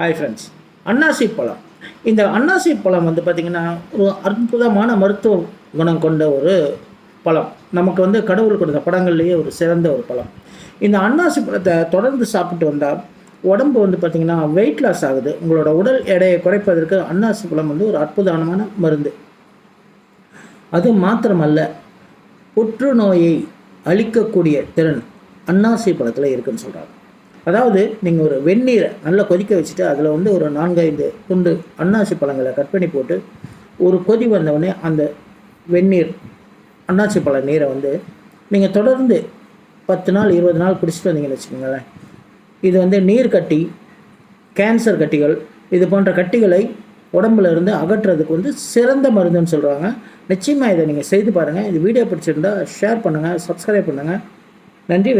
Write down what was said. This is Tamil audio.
ஹாய் ஃப்ரெண்ட்ஸ், அன்னாசி பழம். இந்த அன்னாசி பழம் வந்து பார்த்திங்கன்னா ஒரு அற்புதமான மருத்துவ குணம் கொண்ட ஒரு பழம். நமக்கு வந்து கடவுள் கொடுத்த பழங்கள்லேயே ஒரு சிறந்த ஒரு பழம். இந்த அன்னாசி பழத்தை தொடர்ந்து சாப்பிட்டு வந்தால் உடம்பு வந்து பார்த்திங்கன்னா வெயிட் லாஸ் ஆகுது. உங்களோட உடல் எடையை குறைப்பதற்கு அன்னாசி பழம் வந்து ஒரு அற்புதமான மருந்து. அது மாத்திரமல்ல, புற்றுநோயை அழிக்கக்கூடிய திறன் அன்னாசி பழத்தில் இருக்குதுன்னு சொல்கிறாங்க. அதாவது நீங்கள் ஒரு வெந்நீரை நல்லா கொதிக்க வச்சுட்டு அதில் வந்து ஒரு 4-5 துண்டு அன்னாசி பழங்களை கட் பண்ணி போட்டு ஒரு கொதி வந்தவுடனே அந்த வெந்நீர் அன்னாசி பழ நீரை வந்து நீங்கள் தொடர்ந்து 10 நாள் 20 நாள் குடிச்சிட்டு வந்தீங்கன்னு வச்சுக்கோங்களேன். இது வந்து நீர் கட்டி, கேன்சர் கட்டிகள், இது போன்ற கட்டிகளை உடம்புல இருந்து அகற்றுறதுக்கு வந்து சிறந்த மருந்துன்னு சொல்கிறாங்க. நிச்சயமாக இதை நீங்கள் செய்து பாருங்கள். இது வீடியோ பிடிச்சிருந்தால் ஷேர் பண்ணுங்கள், சப்ஸ்கிரைப் பண்ணுங்கள். நன்றி.